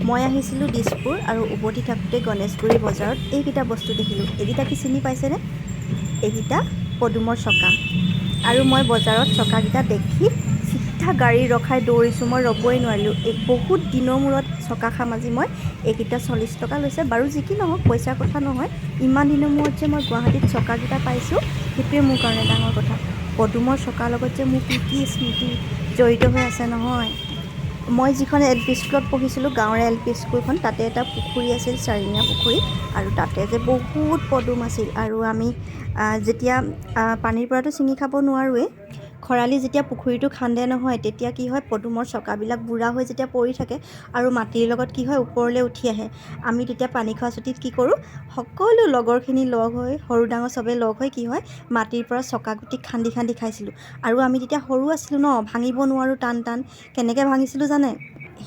মই আহিছিলোঁ দিছপুৰ আৰু উভতি থাকোঁতে গণেশগুৰি বজাৰত এইকেইটা বস্তু দেখিলোঁ। এইকেইটা কি চিনি পাইছেনে? এইকেইটা পদুমৰ চকা। আৰু মই বজাৰত চকাকেইটা দেখি চিধা গাড়ী ৰখাই দৌৰিছোঁ। মই ৰ'বই নোৱাৰিলোঁ। বহুত দিনৰ মূৰত চকা খাম আজি মই। এইকেইটা 40 টকা লৈছে। বাৰু যি কি নহওক, পইচাৰ কথা নহয়। ইমান দিনৰ মূৰত যে মই গুৱাহাটীত চকাকেইটা পাইছোঁ, সেইটোৱে মোৰ কাৰণে ডাঙৰ কথা। পদুমৰ চকাৰ লগত যে মোৰ কি স্মৃতি জড়িত হৈ আছে নহয়। মই যিখন LP স্কুলত পঢ়িছিলোঁ, গাঁৱৰ LP স্কুলখন, তাতে এটা পুখুৰী আছিল, চাৰিঙীয়া পুখুৰী। আৰু তাতে যে বহুত পদুম আছিল। আৰু আমি যেতিয়া পানীৰ পৰাতো ছিঙি খাব নোৱাৰোৱেই, খৰালি যেতিয়া পুখুৰীটো খান্দে নহয়, তেতিয়া কি হয়, পদুমৰ চকাবিলাক বুঢ়া হৈ যেতিয়া পৰি থাকে আৰু মাটিৰ লগত কি হয়, ওপৰলৈ উঠি আহে। আমি তেতিয়া পানী খোৱা ছুটিত কি কৰোঁ, সকলো লগৰখিনি লগ হৈ, সৰু ডাঙৰ চবেই লগ হৈ কি হয়, মাটিৰ পৰা চকাগুটি খান্দি খান্দি খাইছিলোঁ। আৰু আমি তেতিয়া সৰু আছিলোঁ ন, ভাঙিব নোৱাৰোঁ, টান টান। কেনেকৈ ভাঙিছিলোঁ জানে?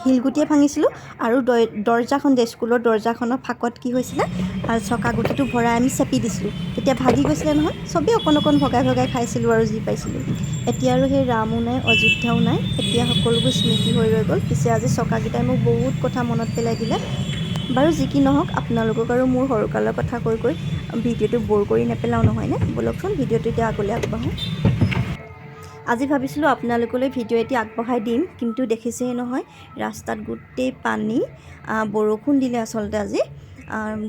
শিলগুটিয়ে ভাঙিছিলোঁ। আৰু দৰ্জাখন যে স্কুলৰ দৰ্জাখনৰ ফাঁকত কি হৈছিলে, চকাগুটিটো ভৰাই আমি চেপি দিছিলোঁ। তেতিয়া ভাগি গৈছিলে নহয়। চবেই অকণ অকণ ভগাই ভগাই খাইছিলোঁ আৰু যি পাইছিলোঁ। এতিয়া আৰু সেই ৰামো নাই, অযোধ্যাও নাই। এতিয়া সকলোবোৰ স্মৃতি হৈ ৰৈ গ'ল। পিছে আজি চকাকেইটাই মোক বহুত কথা মনত পেলাই দিলে। বাৰু যি কি নহওক, আপোনালোকক আৰু মোৰ সৰুকালৰ কথা কৈ কৈ ভিডিঅ'টো ব'ৰ কৰি নেপেলাওঁ নহয়নে? ব'লকচোন ভিডিঅ'টো এতিয়া আগলৈ আগবাঢ়োঁ। আজি ভাবিছিলোঁ আপোনালোকলৈ ভিডিঅ' এটি আগবঢ়াই দিম, কিন্তু দেখিছেই নহয়, ৰাস্তাত গোটেই পানী। বৰষুণ দিলে আচলতে আজি।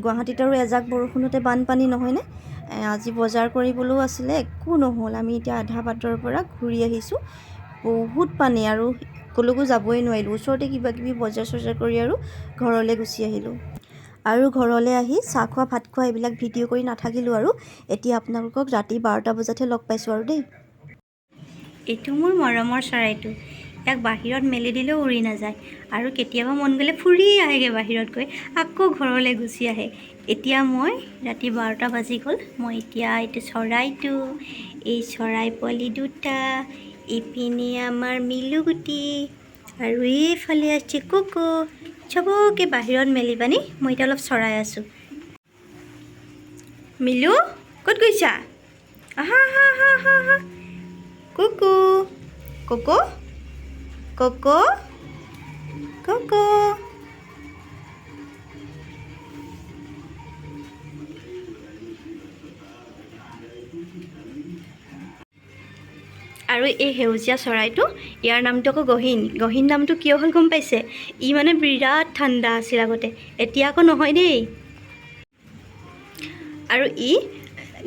গুৱাহাটীত আৰু এজাক বৰষুণতে বানপানী নহয়নে? আজি বজাৰ কৰিবলৈও আছিলে, একো নহ'ল। আমি এতিয়া আধা বাটৰ পৰা ঘূৰি আহিছোঁ। বহুত পানী আৰু ক'লৈকো যাবই নোৱাৰিলোঁ। ওচৰতে কিবা কিবি বজাৰ চজাৰ কৰি আৰু ঘৰলৈ গুচি আহিলোঁ। আৰু ঘৰলৈ আহি চাহ খোৱা, ভাত খোৱা এইবিলাক ভিডিঅ' কৰি নাথাকিলোঁ আৰু। এতিয়া আপোনালোকক ৰাতি 12টা বজাতহে লগ পাইছোঁ আৰু দেই। এইটো মোৰ মৰমৰ চৰাইটো। ইয়াক বাহিৰত মেলি দিলেও উৰি নাযায়। আৰু কেতিয়াবা মন গ'লে ফুৰি আহেগৈ বাহিৰত গৈ, আকৌ ঘৰলৈ গুচি আহে। এতিয়া মই ৰাতি 12টা বাজি গ'ল। মই এতিয়া এইটো চৰাইটো, এই চৰাই পোৱালি দুটা, ইপিনে আমাৰ মিলুগুটি, আৰু এইফালে আছে কুকু। চবকে বাহিৰত মেলি পানি মই এতিয়া অলপ চৰাই আছোঁ। মিলু, ক'ত গৈছা? আহা আহা আহা আহা আহা। কুকু, কোকো, কোকো, কোকো। আৰু এই সেউজীয়া চৰাইটো, ইয়াৰ নামটো আকৌ গহীন। গহীন নামটো কিয় হ'ল গম পাইছে? ই মানে বিৰাট ঠাণ্ডা আছিল আগতে, এতিয়া আকৌ নহয় দেই। আৰু ই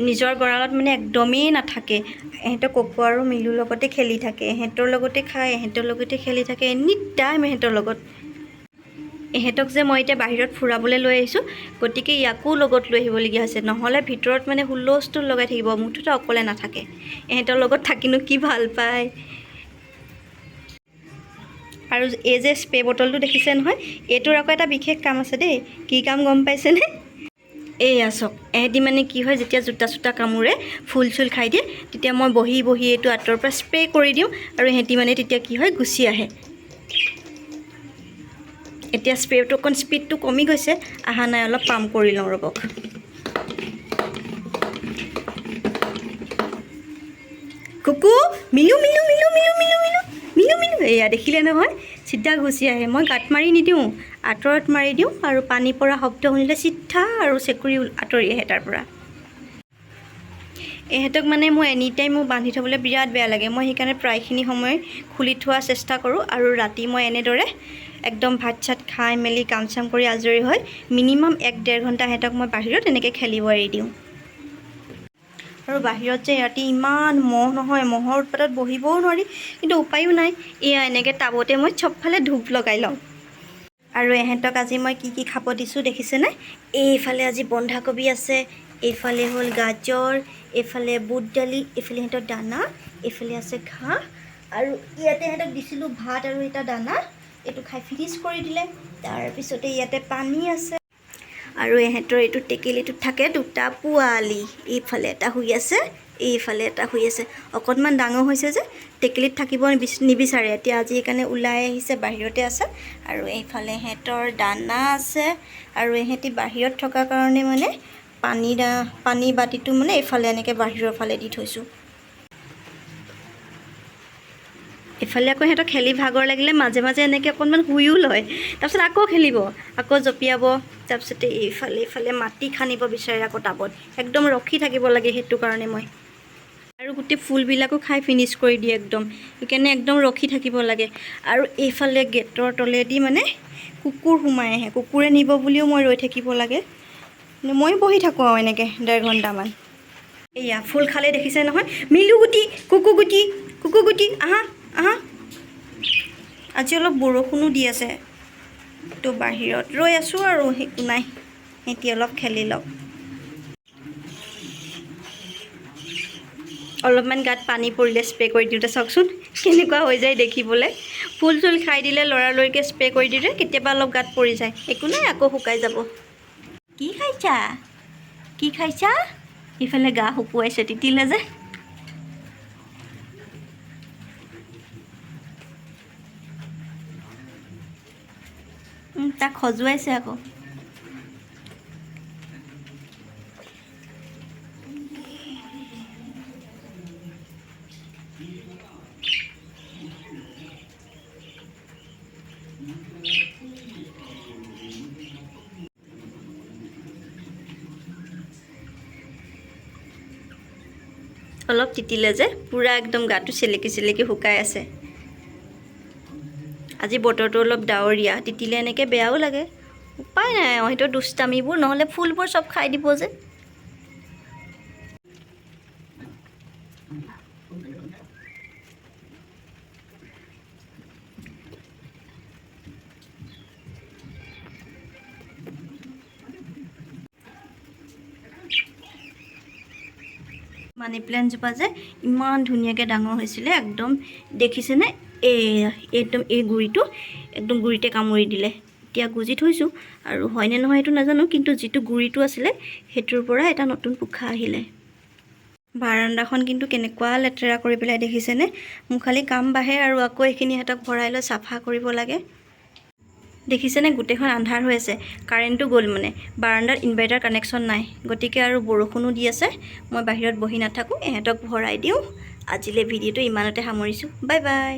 নিজৰ গঁৰালত মানে একদমেই নাথাকে। এহেঁতৰ কোকো আৰু মিলুৰ লগতে খেলি থাকে, এহেঁতৰ লগতে খায়, এহেঁতৰ লগতে খেলি থাকে, এনি টাইম এহেঁতৰ লগত। এহেঁতক যে মই এতিয়া বাহিৰত ফুৰাবলৈ লৈ আহিছোঁ, গতিকে ইয়াকো লগত লৈ আহিবলগীয়া হৈছে। নহ'লে ভিতৰত মানে হুলস্থুল লগাই থাকিব, মুঠতে অকলে নাথাকে। এহেঁতৰ লগত থাকিনো কি ভাল পায়। আৰু এই যে স্প্ৰে বটলটো দেখিছে নহয়, এইটোৰ আকৌ এটা বিশেষ কাম আছে দেই। কি কাম গম পাইছেনে? এইয়া চাওক, এহেঁতি মানে কি হয়, যেতিয়া জোতা চোতা কামোৰে, ফুল চুল খাই দিয়ে, তেতিয়া মই বহি বহি এইটো আঁতৰৰ পৰা স্প্ৰে কৰি দিওঁ, আৰু এহেঁতি মানে তেতিয়া কি হয়, গুচি আহে। এতিয়া স্প্ৰেটো অকণ স্পীডটো কমি গৈছে, অহা নাই, অলপ পাম্প কৰি লওঁ ৰ'বক। কুকু, মিলু মিলু মিলু মিলু মিলু মিলু মিলু মিলু, এয়া দেখিলে নহয়, চিধা গুচি আহে। মই গাঁত মাৰি নিদিওঁ, আঁতৰত মাৰি দিওঁ, আৰু পানী পৰা শব্দ শুনিলে চিধা আৰু চেকুৰি আঁতৰি আহে তাৰ পৰা। এহেঁতক মানে মোৰ এনি টাইম মোক বান্ধি থ'বলৈ বিৰাট বেয়া লাগে। মই সেইকাৰণে প্ৰায়খিনি সময় খুলি থোৱাৰ চেষ্টা কৰোঁ। আৰু ৰাতি মই এনেদৰে একদম ভাত চাত খাই মেলি কাম চাম কৰি আজৰি হৈ মিনিমাম 1-1.5 ঘণ্টা এহেঁতক মই বাহিৰত এনেকৈ খেলিব এৰি দিওঁ। আৰু বাহিৰত যে ৰাতি ইমান মহ নহয়, মহৰ উৎপাতত বহিবও নোৱাৰি, কিন্তু উপায়ো নাই। এয়া এনেকৈ টাবতে মই চবফালে ধূপ লগাই লওঁ। আৰু এহেঁতক আজি মই কি কি খাব দিছোঁ দেখিছেনে? এইফালে আজি বন্ধাকবি আছে, এইফালে হ'ল গাজৰ, এইফালে বুট দালি, এইফালে সিহঁতৰ দানা, এইফালে আছে ঘাঁহ, আৰু ইয়াতে সিহঁতক দিছিলোঁ ভাত আৰু এটা দানা। এইটো খাই ফিনিছ কৰি দিলে। তাৰপিছতে ইয়াতে পানী আছে। আৰু এহেঁতৰ এইটো টেকেলিটোত থাকে দুটা পোৱালি। এইফালে এটা শুই আছে, এইফালে এটা শুই আছে। অকণমান ডাঙৰ হৈছে যে টেকেলিত থাকিব নিবিচাৰে। এতিয়া আজি সেইকাৰণে ওলাই আহিছে, বাহিৰতে আছে। আৰু এইফালে সিহঁতৰ দানা আছে, আৰু এহেঁতি বাহিৰত থকাৰ কাৰণে মানে পানী বাতিটো মানে এইফালে এনেকৈ বাহিৰৰ ফালে দি থৈছোঁ। এইফালে আকৌ সিহঁতক খেলি ভাগৰ লাগিলে মাজে মাজে এনেকৈ অকণমান শুইও লয়, তাৰপিছত আকৌ খেলিব, আকৌ জঁপিয়াব, তাৰপিছতে এইফালে মাটি খান্দিব বিচাৰে আকৌ টাবত, একদম ৰখি থাকিব লাগে সেইটো কাৰণে মই। আৰু গোটেই ফুলবিলাকো খাই ফিনিছ কৰি দিয়ে একদম, সেইকাৰণে একদম ৰখি থাকিব লাগে। আৰু এইফালে গেটৰ তলেদি মানে কুকুৰ সোমাই আহে, কুকুৰে নিব বুলিও মই ৰৈ থাকিব লাগে, মই বহি থাকোঁ আৰু এনেকৈ 1.5 ঘণ্টামান। এয়া ফুল খালে দেখিছে নহয়, মিলুগুটি কুকুগুটি আহা আহা। আজি অলপ বৰষুণো দি আছে, তো বাহিৰত ৰৈ আছোঁ আৰু একো নাই, এতিয়া অলপ খেলি লওক। অলপমান গাত পানী পৰিলে স্প্ৰে কৰি দিওঁতে চাওকচোন কেনেকুৱা হৈ যায় দেখিবলৈ। ফুল চুল খাই দিলে লৰালৰিকৈ স্প্ৰে কৰি দিলে কেতিয়াবা অলপ গাত পৰি যায়, একো নাই আকৌ শুকাই যাব। কি খাইছা? ইফালে গা শুকুৱাইছে, তিতিলে যে। তাক খজুৱাইছে আকৌ। অলপ তিতিলে যে পূৰা একদম গাটো চেলেকি শুকাই আছে। আজি বতৰটো অলপ ডাৱৰীয়া, তিতিলে এনেকৈ বেয়াও লাগে, উপায় নাই আৰু, সেইটো দুষ্টামিবোৰ, নহ'লে ফুলবোৰ চব খাই দিব যে। মানি প্লেণ্টজোপা যে ইমান ধুনীয়াকৈ ডাঙৰ হৈছিলে, একদম দেখিছেনে, একদম এই গুৰিটো একদম গুৰিতে কামুৰি দিলে। এতিয়া গুজি থৈছোঁ, আৰু হয়নে নহয় সেইটো নাজানো, কিন্তু যিটো গুৰিটো আছিলে সেইটোৰ পৰা এটা নতুন পোখা আহিলে। বাৰাণ্ডাখন কিন্তু কেনেকুৱা লেতেৰা কৰি পেলাই দেখিছেনে, মোৰ খালি কাম বাঢ়ে আৰু আকৌ এইখিনি সিহঁতক ভৰাই লৈ চাফা কৰিব লাগে। দেখিছেনে গোটেইখন আন্ধাৰ হৈ আছে, কাৰেণ্টটো গ'ল মানে, বাৰাণ্ডাত ইনভাৰ্টাৰ কানেকশ্যন নাই, গতিকে আৰু বৰষুণো দি আছে, মই বাহিৰত বহি নাথাকোঁ, ইহঁতক ভৰাই দিওঁ। আজিলৈ ভিডিঅ'টো ইমানতে সামৰিছোঁ, বাই বাই।